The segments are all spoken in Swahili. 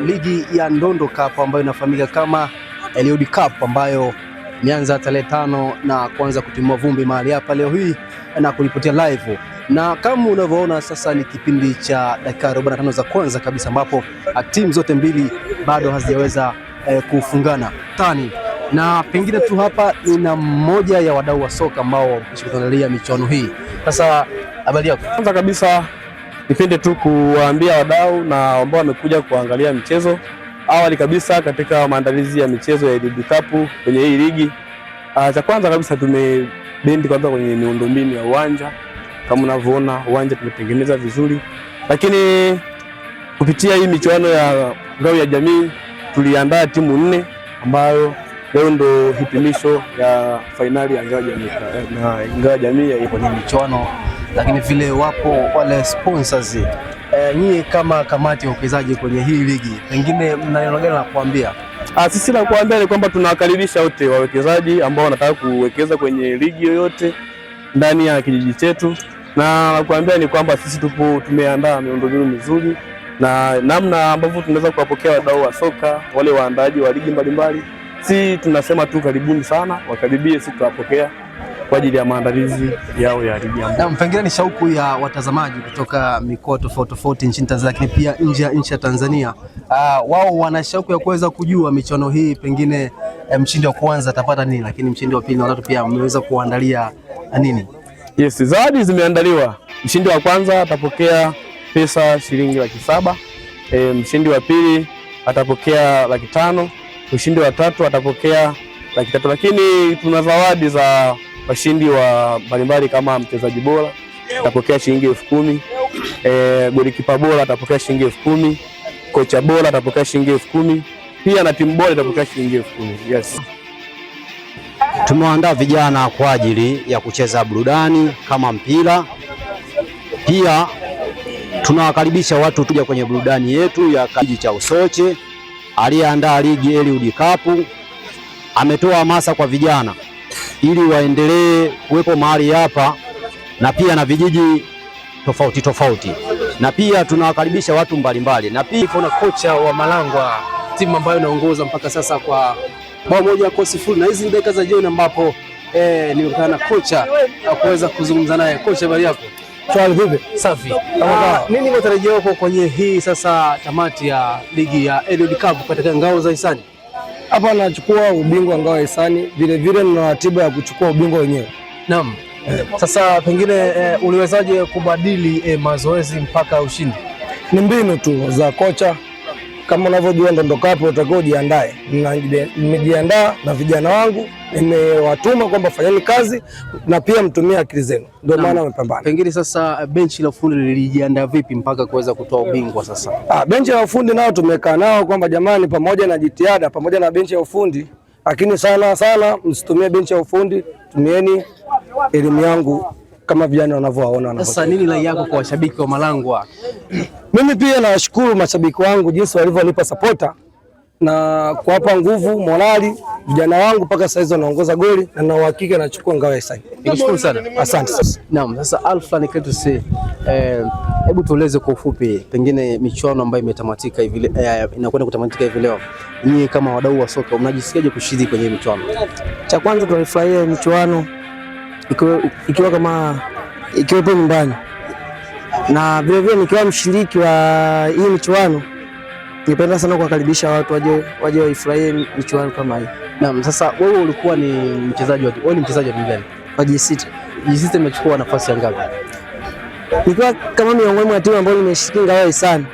ligi ya Ndondo Cup ambayo inafahamika kama Eliud Cup ambayo imeanza tarehe 5 na kuanza kutimua vumbi mahali hapa leo hii na kulipotia live, na kama unavyoona sasa ni kipindi cha dakika 45 za kwanza kabisa ambapo timu zote mbili bado hazijaweza kufungana tani, na pengine tu hapa nina mmoja ya wadau wa soka ambao wameshiriki michuano hii. Sasa habari yako? Kwanza kabisa nipende tu kuwaambia wadau na ambao wamekuja kuangalia michezo awali kabisa katika maandalizi ya michezo ya Eliud Cup kwenye hii ligi. Cha kwanza kabisa tumebendi kwanza kwenye miundombinu ya uwanja. Kama unavyoona uwanja tumetengeneza vizuri, lakini kupitia hii michuano ya ngao ya jamii tuliandaa timu 4 ambayo leo ndo hitimisho ya fainali ya ngao ya jamii na ngao ya jamii kwenye michuano. Lakini vile wapo wale sponsors, nyie kama kamati ya uwekezaji kwenye hii ligi, pengine mna neno gani la kuambia? Sisi la kuambia ni kwamba tunawakaribisha wote wawekezaji ambao wanataka kuwekeza kwenye ligi yoyote ndani ya kijiji chetu, na la kuambia ni kwamba sisi tumeandaa miundombinu mizuri na namna ambavyo tunaweza kuwapokea wadau wa soka, wale waandaaji wa ligi mbalimbali. Si tunasema tu karibuni sana, wakaribie, sisi tutawapokea kwa ajili ya maandalizi yao ya ligi. Na pengine ni shauku ya watazamaji kutoka mikoa tofauti tofauti nchini Tanzania, lakini pia nje ya nchi ya Tanzania. Wao wana shauku ya kuweza kujua michuano hii, pengine mshindi wa kwanza atapata nini, lakini mshindi wa pili na watatu pia mmeweza kuandalia nini? Yes, zawadi zimeandaliwa. Mshindi wa kwanza atapokea pesa shilingi 700,000, mshindi wa pili atapokea 500,000, mshindi wa tatu atapokea 300,000, lakini tuna zawadi za washindi wa mbalimbali kama mchezaji bora atapokea shilingi 10,000, golikipa bora atapokea shilingi 10,000, kocha bora atapokea shilingi 10,000, pia na timu bora itapokea shilingi 10,000. Yes. Tumewaandaa vijana kwa ajili ya kucheza burudani kama mpira. Pia tunawakaribisha watu kuja kwenye burudani yetu ya kijiji cha Usoche. Aliyeandaa ligi Eliud Cup ametoa hamasa kwa vijana ili waendelee kuwepo mahali hapa na pia na vijiji tofauti tofauti, na pia tunawakaribisha watu mbalimbali. Na pia kuna kocha wa Malangwa, timu ambayo inaongoza mpaka sasa kwa bao 1-0, na hizi dakika za jioni ambapo nilikutana na kocha kuweza kuzungumza naye. Kocha, habari yako? Swali vipi? Safi. Nini matarajio yako kwenye hii sasa tamati ya ligi ya Eliud Cup katika ngao za hisani? Hapa anachukua ubingwa ngao ya hisani, vile vile na ratiba ya kuchukua ubingwa wenyewe. Naam. Sasa pengine uliwezaje kubadili mazoezi mpaka ushindi? Ni mbinu tu za kocha. Kama unavyojua Ndondo Cup utakiwa ujiandae. Nimejiandaa na vijana wangu, nimewatuma kwamba fanyeni kazi na pia mtumie akili zenu. Ndio maana wamepambana. Pengine sasa benchi la ufundi lilijiandaa vipi mpaka kuweza kutoa ubingwa sasa? Benchi la ufundi nao tumekaa nao kwamba jamani, pamoja na jitihada, pamoja na benchi ya ufundi, lakini sana msitumie benchi ya ufundi, tumieni elimu yangu kama vijana wanavyowaona. Sasa nini rai yako kwa washabiki wa Malangwa? Mimi pia nawashukuru mashabiki wangu jinsi walivyonipa supporta na kuwapa nguvu, morali vijana wangu mpaka sasa hizo wanaongoza goli na na uhakika nachukua ngao ya hisani. Nikushukuru sana. Asante. Naam, sasa Alpha Niketuse, hebu tueleze kwa ufupi pengine michuano ambayo imetamatika hivi inakwenda kutamatika hivi leo. Nyinyi kama wadau wa soka mnajisikiaje kushiriki kwenye michuano? Cha kwanza tunafurahia michuano ikiwepo nyumbani, na vile vile nikiwa mshiriki wa hii michuano nipenda sana kuwakaribisha watu waje waifurahie michuano kama hii. Naam, sasa wewe ulikuwa ni mchezaji wa timu gani? Wa G6. G6 imechukua nafasi ya ngapi? Nikiwa kama miongoni mwa timu ambayo nimeshiriki ngao ya hisani,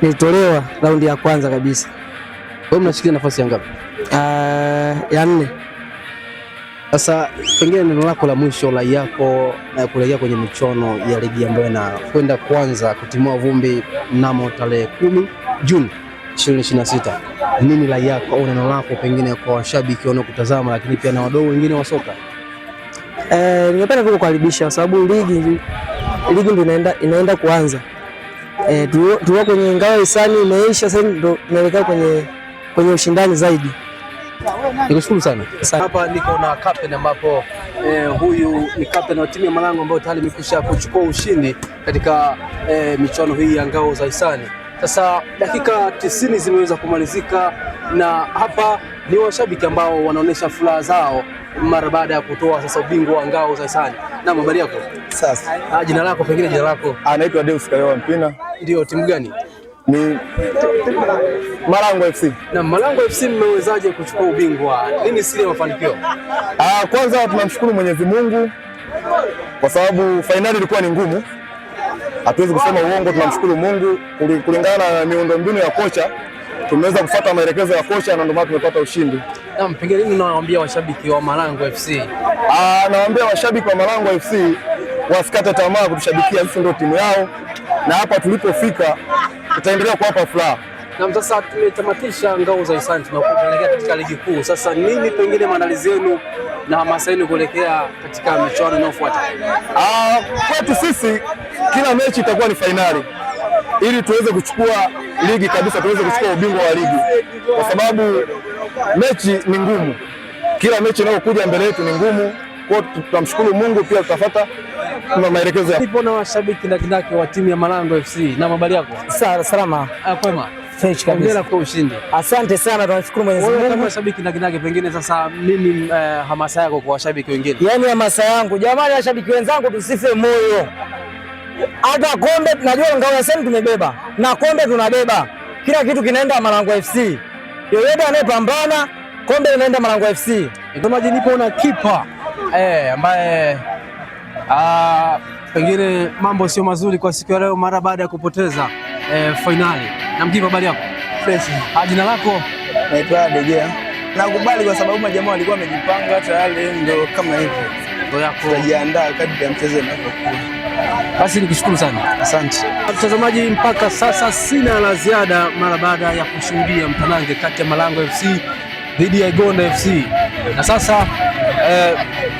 nilitolewa raundi ya kwanza kabisa. Wewe mnashikilia nafasi ya ngapi? Ya 4. Sasa pengine neno lako la mwisho la yako na kuelekea kwenye michuano ya ligi ambayo inakwenda kuanza kutimua vumbi mnamo tarehe 10 Juni 2026. Nini la yako au neno lako pengine kwa washabiki wanaokutazama lakini pia na wadau wengine wa soka? Ningependa tu kukaribisha kwa sababu ligi ndio inaenda kuanza. Tuko kwenye ngao ya hisani imeisha, sasa ndio tunaelekea kwenye ushindani zaidi. Nikushukuru sana. Hapa niko na captain ambapo huyu ni captain wa timu ya Malangwa ambayo tayari imekwisha kuchukua ushindi katika michuano hii ya ngao za hisani. Sasa dakika 90 zimeweza kumalizika na hapa ni washabiki ambao wanaonyesha furaha zao mara baada ya kutoa sasa ubingwa wa ngao za hisani. Na habari yako? Sasa. Jina lako pengine jina lako? Anaitwa Deus Kayowa Mpina. Ndio, timu gani? Ni Malango FC. Na Malango FC mmewezaje kuchukua ubingwa? Nini siri ya mafanikio? Kwanza tunamshukuru Mwenyezi Mungu kwa sababu fainali ilikuwa ni ngumu. Hatuwezi kusema uongo, tunamshukuru Mungu kulingana na miundombinu ya kocha. Tumeweza kufuata maelekezo ya kocha na ndio maana tumepata ushindi. Na pengine nini unawaambia washabiki wa Malango FC? Nawaambia washabiki wa Malango FC wasikate tamaa kutushabikia, sisi ndio timu yao na hapa tulipofika tutaendelea kuwapa furaha. Na sasa tumetamatisha ngao za hisani, tunakuelekea katika ligi kuu. Sasa nini pengine maandalizi yenu na hamasa yenu kuelekea katika michuano inayofuata? Kwetu sisi kila mechi itakuwa ni fainali ili tuweze kuchukua ligi kabisa, tuweze kuchukua ubingwa wa ligi, kwa sababu mechi ni ngumu. Kila mechi inayokuja mbele yetu ni ngumu. Kwa tutamshukuru Mungu, pia tutafuata maelekezo ya. Nipo na washabiki ndaki wa timu ya Malango FC. Na habari yako? Salama. Kwema. Fresh kabisa. Hongera kwa ushindi. Asante sana, tunashukuru Mwenyezi Mungu. Kama washabiki ndaki pengine sasa nini hamasa yako kwa washabiki wengine? Yaani hamasa yangu, jamani washabiki wenzangu, tusife moyo. Hata kombe tunajua ngao ya sema tumebeba. Na kombe tunabeba. Kila kitu kinaenda Malango FC. Yoyote anayepambana, kombe linaenda Malango FC. Mtazamaji, nipo na kipa ambaye pengine mambo sio mazuri kwa siku ya leo mara baada ya kupoteza finali. Na mkipa, habari yako? Fresh. Jina lako? Naitwa Degea. Nakubali kwa sababu majamaa walikuwa wamejipanga tayari, ndio kama hivyo. Ndio yako. Tutajiandaa kadri ya mchezo unapokuwa. Basi nikushukuru sana. Asante. Mtazamaji, mpaka sasa sina la ziada mara baada ya kushuhudia mtanange kati ya Malango FC dhidi ya Igonda FC. Na sasa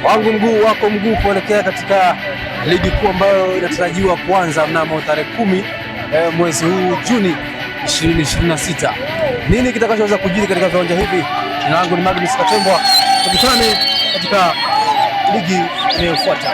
wangu mguu wako mguu kuelekea katika ligi kuu ambayo inatarajiwa kuanza mnamo tarehe 10 mwezi huu Juni 2026. Nini kitakachoweza kujiri katika viwanja hivi? Jina langu ni Magnus Katembwa. Tukutane katika ligi inayofuata.